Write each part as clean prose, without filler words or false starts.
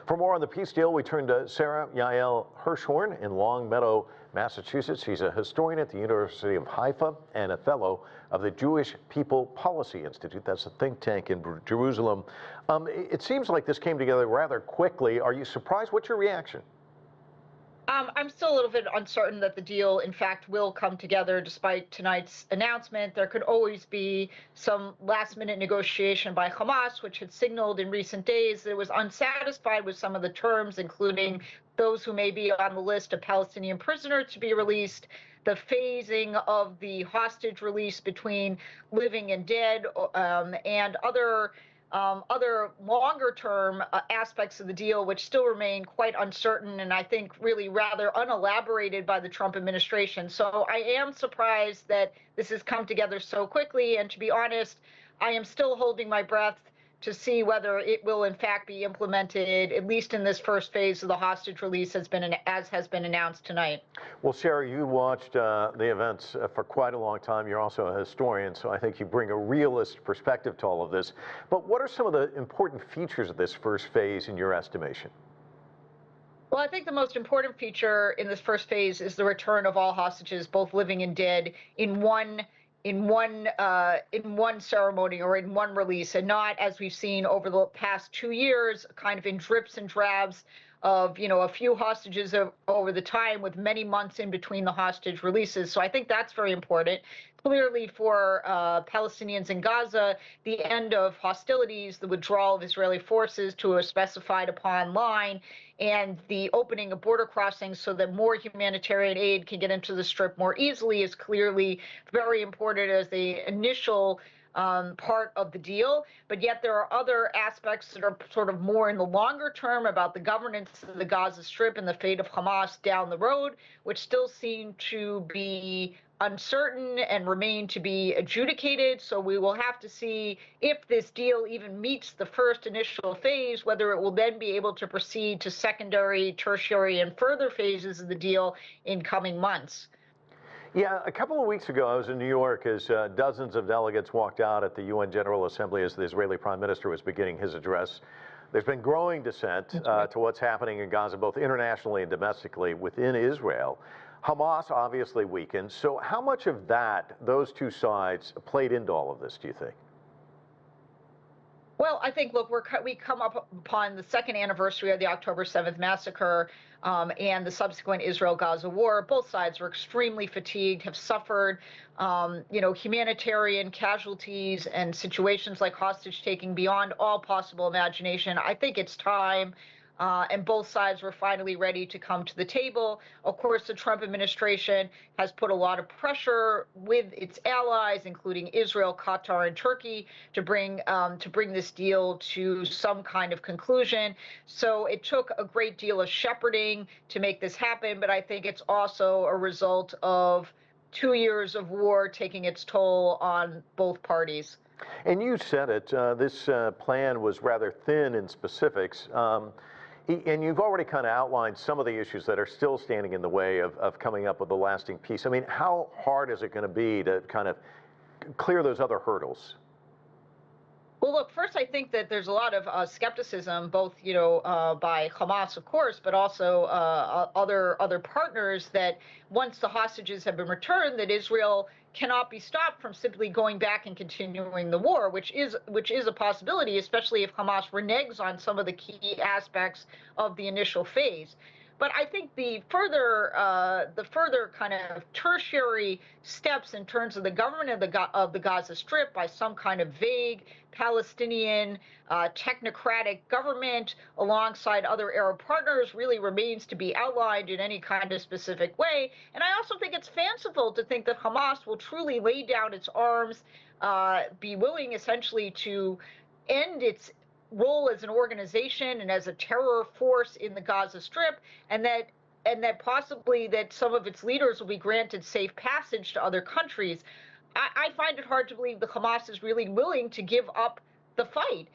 For more on the peace deal, we turn to Sara Yael Hirschhorn in Longmeadow, Massachusetts. She's a historian at the University of Haifa and a fellow of the Jewish People Policy Institute. That's a think tank in Jerusalem. It seems like this came together rather quickly. Are you surprised? What's your reaction? I'm still a little bit uncertain that the deal, in fact, will come together despite tonight's announcement. There could always be some last-minute negotiation by Hamas, which had signaled in recent days that it was unsatisfied with some of the terms, including those who may be on the list of Palestinian prisoners to be released, the phasing of the hostage release between living and dead, and other longer-term aspects of the deal, which still remain quite uncertain and I think really rather unelaborated by the Trump administration. So I am surprised that this has come together so quickly, and to be honest, I am still holding my breath to see whether it will in fact be implemented, at least in this first phase of the hostage release as has been announced tonight. Well, Sara, you watched the events for quite a long time. You're also a historian, so I think you bring a realist perspective to all of this. But what are some of the important features of this first phase in your estimation? Well, I think the most important feature in this first phase is the return of all hostages, both living and dead, in one ceremony or in one release, and not, as we've seen over the past 2 years, kind of in drips and drabs of, a few hostages over the time, with many months in between the hostage releases. So I think that's very important. Clearly, for Palestinians in Gaza, the end of hostilities, the withdrawal of Israeli forces to a specified upon line, and the opening of border crossings so that more humanitarian aid can get into the Strip more easily is clearly very important as the initial part of the deal. But yet there are other aspects that are sort of more in the longer term about the governance of the Gaza Strip and the fate of Hamas down the road, which still seem to be uncertain and remain to be adjudicated. So we will have to see if this deal even meets the first initial phase, whether it will then be able to proceed to secondary, tertiary, and further phases of the deal in coming months. Yeah, a couple of weeks ago, I was in New York as dozens of delegates walked out at the UN General Assembly as the Israeli Prime Minister was beginning his address. There's been growing dissent to what's happening in Gaza, both internationally and domestically within Israel. Hamas obviously weakened. So how much of that, those two sides, played into all of this, do you think? Well, I think, look, we come up upon the second anniversary of the October 7th massacre and the subsequent Israel-Gaza war. Both sides are extremely fatigued, have suffered, humanitarian casualties and situations like hostage-taking beyond all possible imagination. I think it's time. And both sides were finally ready to come to the table. Of course, the Trump administration has put a lot of pressure with its allies, including Israel, Qatar, and Turkey, to bring this deal to some kind of conclusion. So it took a great deal of shepherding to make this happen, but I think it's also a result of 2 years of war taking its toll on both parties. And you said it, this plan was rather thin in specifics. And you've already kind of outlined some of the issues that are still standing in the way of coming up with a lasting peace. I mean, how hard is it going to be to kind of clear those other hurdles? Well, look, first, I think that there's a lot of skepticism, both, by Hamas, of course, but also other partners, that once the hostages have been returned, that Israel cannot be stopped from simply going back and continuing the war, which is a possibility, especially if Hamas reneges on some of the key aspects of the initial phase. But I think the further kind of tertiary steps in terms of the government of the Gaza Strip by some kind of vague Palestinian technocratic government alongside other Arab partners really remains to be outlined in any kind of specific way. And I also think it's fanciful to think that Hamas will truly lay down its arms, be willing essentially to end its role as an organization and as a terror force in the Gaza Strip, and that possibly that some of its leaders will be granted safe passage to other countries. I find it hard to believe the Hamas is really willing to give up the fight.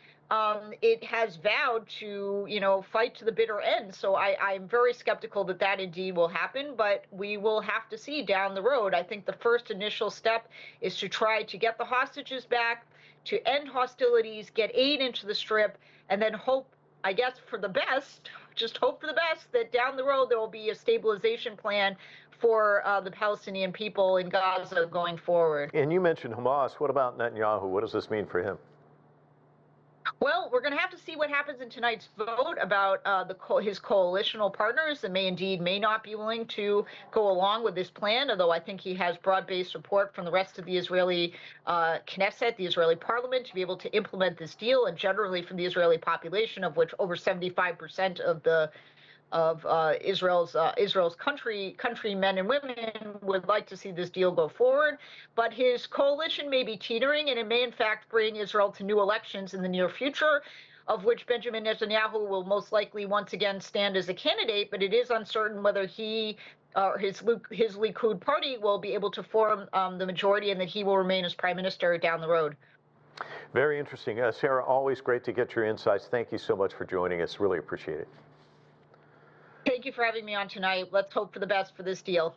It has vowed to, fight to the bitter end. So I'm very skeptical that indeed will happen, but we will have to see down the road. I think the first initial step is to try to get the hostages back, to end hostilities, get aid into the Strip, and then hope I guess for the best, just hope for the best that down the road there will be a stabilization plan for the Palestinian people in Gaza going forward. And you mentioned Hamas. What about Netanyahu? What does this mean for him? Well, we're going to have to see what happens in tonight's vote about his coalitional partners that may not be willing to go along with this plan, although I think he has broad-based support from the rest of the Israeli Knesset, the Israeli parliament, to be able to implement this deal, and generally from the Israeli population, of which over 75% of Israel's countrymen and women would like to see this deal go forward. But his coalition may be teetering, and it may in fact bring Israel to new elections in the near future, of which Benjamin Netanyahu will most likely once again stand as a candidate. But it is uncertain whether he or his Likud party will be able to form the majority, and that he will remain as prime minister down the road. Very interesting. Sarah, always great to get your insights. Thank you so much for joining us. Really appreciate it. Thank you for having me on tonight. Let's hope for the best for this deal.